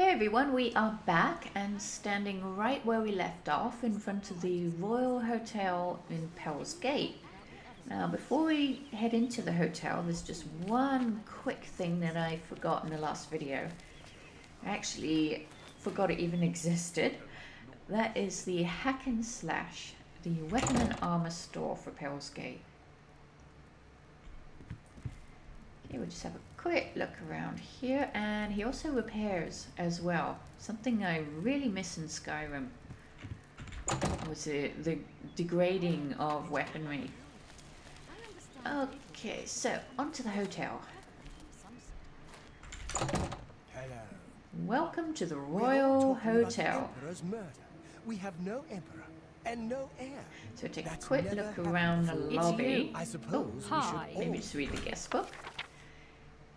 Okay everyone, we are back and standing right where we left off in front of the Royal Hotel in Pell's Gate. Now before we head into the hotel, there's just one quick thing that I forgot in the last video. I actually forgot it even existed. That is the Hack and Slash, the weapon and armor store for Pell's Gate. Okay, we'll just have a quick look around here, and he also repairs as well. Something I really miss in Skyrim was the degrading of weaponry. Okay, so onto the hotel. Hello. Welcome to the Royal Hotel. We have no emperor and no heir. So take a That's quick never look happened around the before. lobby. I suppose we hi. should Maybe all just read the guest book.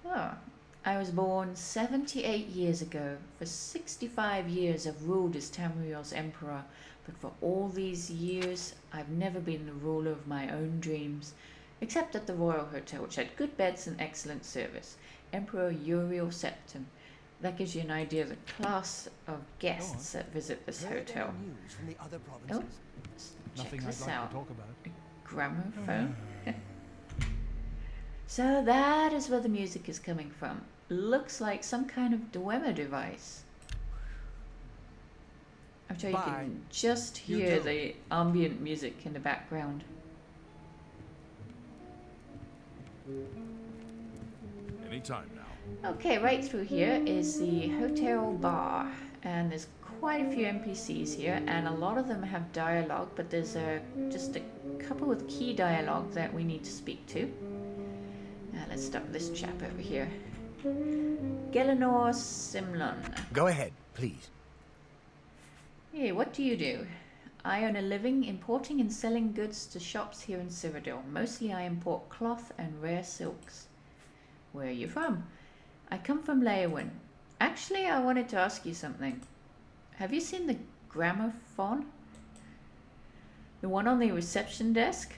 Oh, I was born 78 years ago. For 65 years I've ruled as Tamriel's emperor, but for all these years I've never been the ruler of my own dreams, except at the Royal Hotel, which had good beds and excellent service. Emperor Uriel Septim. That gives you an idea of the class of guests that visit this Heard hotel. any news from the other Oh, provinces? let's Nothing check I'd this like out. to talk about. Gramophone. So that is where the music is coming from. Looks like some kind of Dwemer device. I'm sure you Bye. can just You hear too. the ambient music in the background. Anytime now. Okay, right through here is the hotel bar, and there's quite a few NPCs here, and a lot of them have dialogue, but there's just a couple with key dialogue that we need to speak to. Now let's start with this chap over here. Gelenor Simlon. Go ahead, please. Hey, what do you do? I earn a living importing and selling goods to shops here in Cyrodiil. Mostly I import cloth and rare silks. Where are you from? I come from Leowyn. Actually, I wanted to ask you something. Have you seen the gramophone? The one on the reception desk?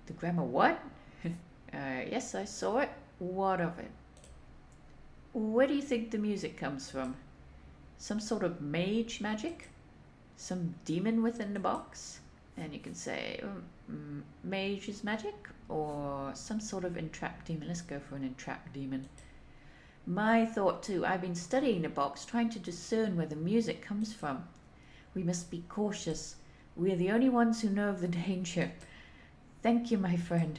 The grammar what? Yes, I saw it. What of it? Where do you think the music comes from? Some sort of mage magic? Some demon within the box? And you can say mage is magic, or some sort of entrapped demon. Let's go for an entrapped demon. My thought too. I've been studying the box, trying to discern where the music comes from. We must be cautious. We are the only ones who know of the danger. Thank you, my friend.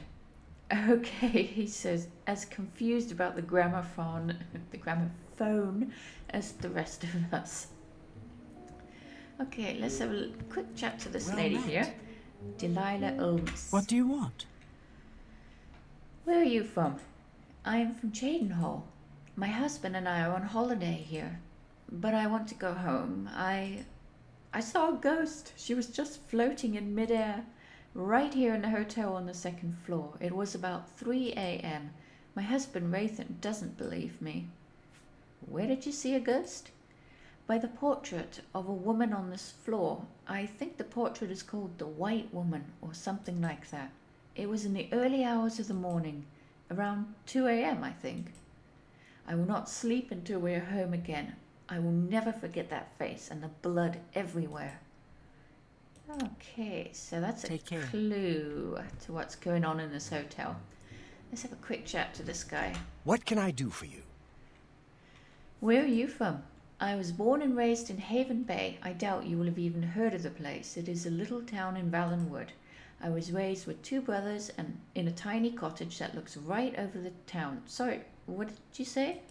Okay, he says, as confused about the gramophone as the rest of us. Okay, let's have a quick chat to this lady here. Delilah Olms. What do you want? Where are you from? I am from Jadenhall. My husband and I are on holiday here, but I want to go home. I saw a ghost. She was just floating in midair, right here in the hotel on the second floor. It was about 3 a.m. My husband Rathan doesn't believe me. Where did you see a ghost? By the portrait of a woman on this floor. I think the portrait is called the White Woman or something like that. It was in the early hours of the morning, around 2 a.m. I think. I will not sleep until we are home again. I will never forget that face and the blood everywhere. Okay, so that's a clue to what's going on in this hotel. Let's have a quick chat to this guy. What can I do for you? Where are you from? I was born and raised in Haven Bay. I doubt you will have even heard of the place. It is a little town in Valenwood. I was raised with two brothers and in a tiny cottage that looks right over the town. Sorry, what did you say?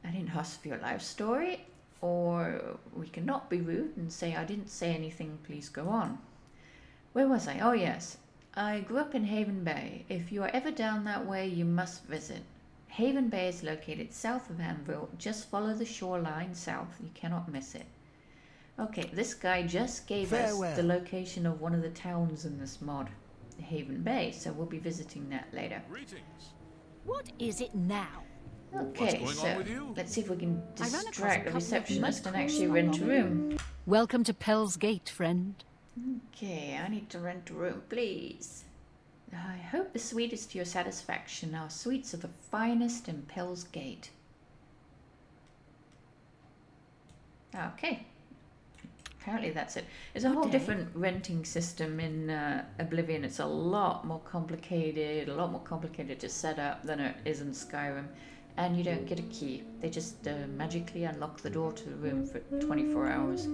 I didn't ask for your life story. Or we cannot be rude and say I didn't say anything, please go on. Where was I? Oh yes, I grew up in Haven Bay. If you are ever down that way, you must visit. Haven Bay is located south of Anvil. Just follow the shoreline south. You cannot miss it. Okay, this guy just gave us the location of one of the towns in this mod, Haven Bay, so we'll be visiting that later. Greetings. What is it now? Okay, What's so going on with you? let's see if we can I ran across a distract the couple of receptionist and mud actually crawls rent a along the room. Welcome to Pell's Gate, friend. Okay, I need to rent a room, please. I hope the suite is to your satisfaction. Our suites are the finest in Pell's Gate. Okay. Apparently that's it. There's a Good whole day. different renting system in Oblivion. It's a lot more complicated, to set up than it is in Skyrim. And you don't get a key. They just magically unlock the door to the room for 24 hours.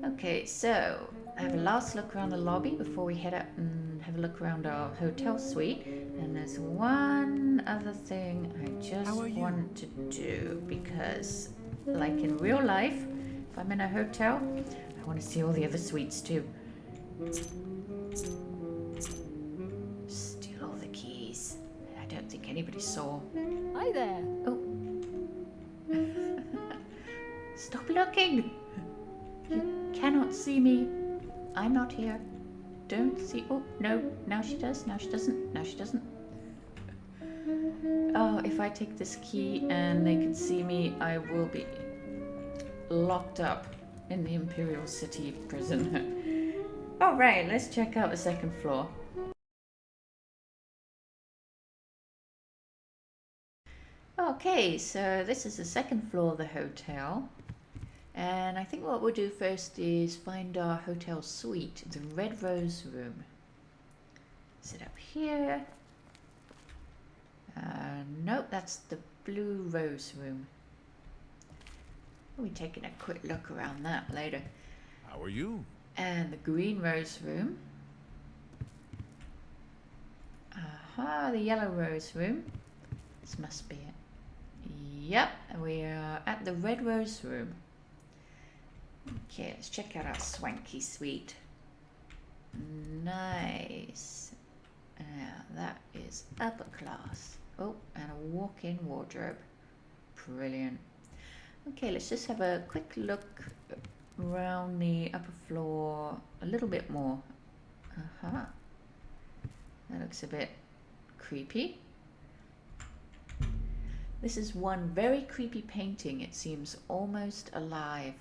Okay, so I have a last look around the lobby before we head up and have a look around our hotel suite. And there's one other thing I just How are you? want to do because, like in real life, if I'm in a hotel, I want to see all the other suites too. Steal all the keys. I don't think anybody saw. Hi there. Oh. Stop looking! You cannot see me. I'm not here. Don't see. Oh, no. Now she does. Now she doesn't. Now she doesn't. Oh, if I take this key and they can see me, I will be locked up in the Imperial City prison. Alright, let's check out the second floor. Okay, so this is the second floor of the hotel. And I think what we'll do first is find our hotel suite, the Red Rose Room. Is it up here? Nope, that's the Blue Rose Room. We'll be taking a quick look around that later. How are you? And the Green Rose Room. Aha, the Yellow Rose Room. This must be it. Yep, we are at the Red Rose Room. Okay, let's check out our swanky suite. Nice. Now that is upper class. Oh, and a walk-in wardrobe. Brilliant. Okay, let's just have a quick look around the upper floor a little bit more. Aha. That looks a bit creepy. This is one very creepy painting. It seems almost alive.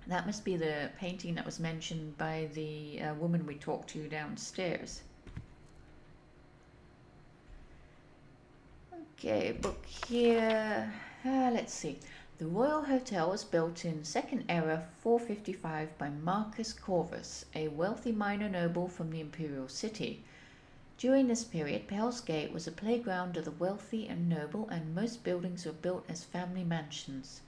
That must be the painting that was mentioned by the woman we talked to downstairs. Okay, book here. Let's see. The Royal Hotel was built in Second Era 455 by Marcus Corvus, a wealthy minor noble from the Imperial City. During this period, Pell's Gate was a playground of the wealthy and noble, and most buildings were built as family mansions.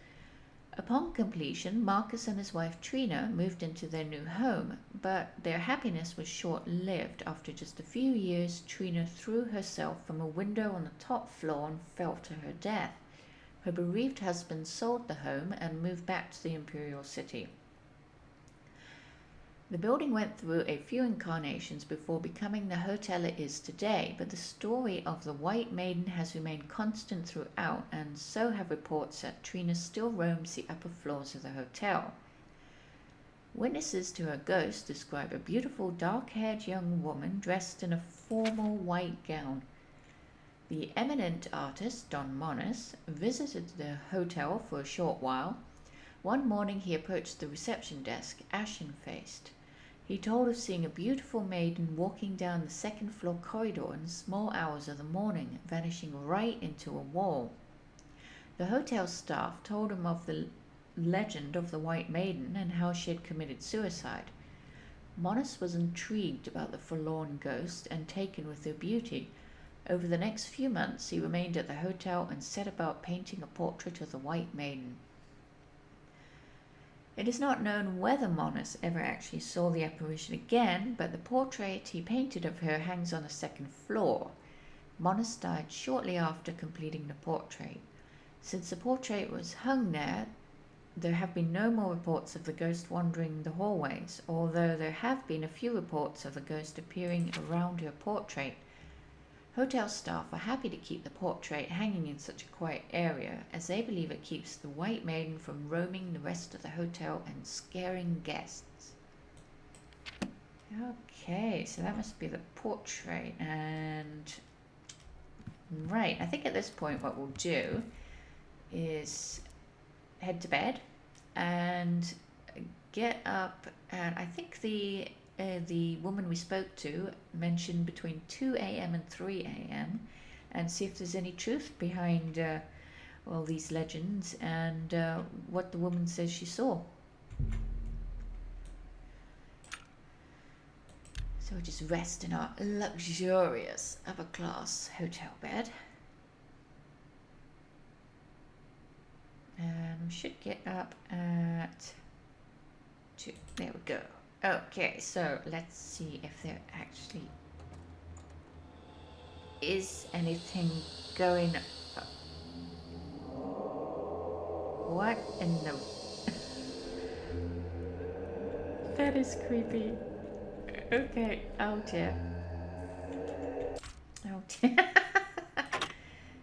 Upon completion, Marcus and his wife Trina moved into their new home, but their happiness was short-lived. After just a few years, Trina threw herself from a window on the top floor and fell to her death. Her bereaved husband sold the home and moved back to the Imperial City. The building went through a few incarnations before becoming the hotel it is today, but the story of the White Maiden has remained constant throughout, and so have reports that Trina still roams the upper floors of the hotel. Witnesses to her ghost describe a beautiful dark-haired young woman dressed in a formal white gown. The eminent artist, Don Monis, visited the hotel for a short while. One morning he approached the reception desk, ashen-faced. He told of seeing a beautiful maiden walking down the second floor corridor in the small hours of the morning, vanishing right into a wall. The hotel staff told him of the legend of the White Maiden and how she had committed suicide. Monis was intrigued about the forlorn ghost and taken with her beauty. Over the next few months he remained at the hotel and set about painting a portrait of the White Maiden. It is not known whether Monis ever actually saw the apparition again, but the portrait he painted of her hangs on the second floor. Monis died shortly after completing the portrait. Since the portrait was hung there have been no more reports of the ghost wandering the hallways, although there have been a few reports of the ghost appearing around her portrait. Hotel staff are happy to keep the portrait hanging in such a quiet area, as they believe it keeps the White Maiden from roaming the rest of the hotel and scaring guests. Okay, so that must be the portrait, and right, I think at this point what we'll do is head to bed and get up, and I think the woman we spoke to mentioned between 2 a.m. and 3 a.m. and see if there's any truth behind all these legends and what the woman says she saw. So we just rest in our luxurious upper class hotel bed. And we should get up at 2. There we go. Okay, so let's see if there actually is anything going on. What in the... That is creepy. Okay, oh dear. Oh dear.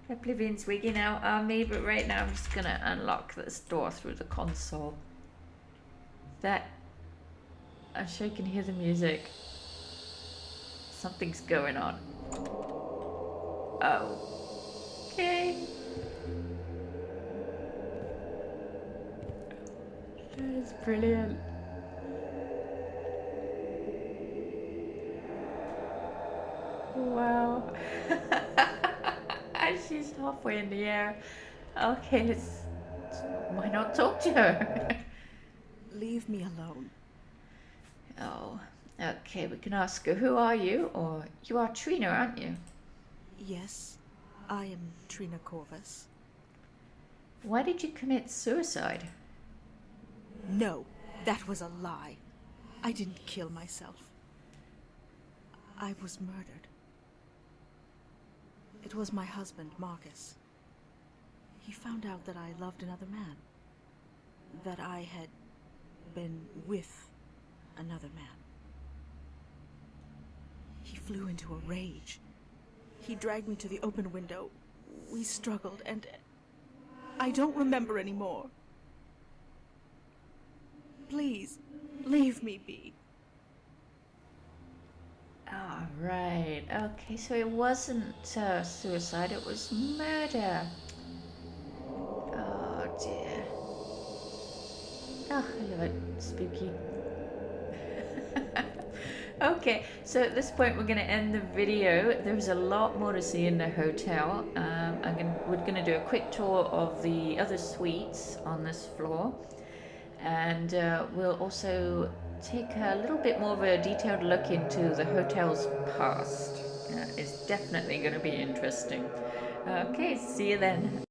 Oblivion's wigging out on me, but right now I'm just gonna unlock this door through the console. I'm sure you can hear the music. Something's going on. Oh. Okay. That is brilliant. Wow. She's halfway in the air. Okay, why not talk to her? Leave me alone. Oh, okay, we can ask her, who are you? Or you are Trina, aren't you? Yes, I am Trina Corvus. Why did you commit suicide? No, that was a lie. I didn't kill myself. I was murdered. It was my husband, Marcus. He found out that I loved another man. That I had been with another man. He flew into a rage. He dragged me to the open window. We struggled, and I don't remember anymore. Please, leave me be. Oh, right. Okay, so it wasn't suicide, it was murder. Oh, dear. Oh, I love it. Spooky. Okay, so at this point we're going to end the video. There's a lot more to see in the hotel. We're going to do a quick tour of the other suites on this floor. And we'll also take a little bit more of a detailed look into the hotel's past. It's definitely going to be interesting. Okay, see you then.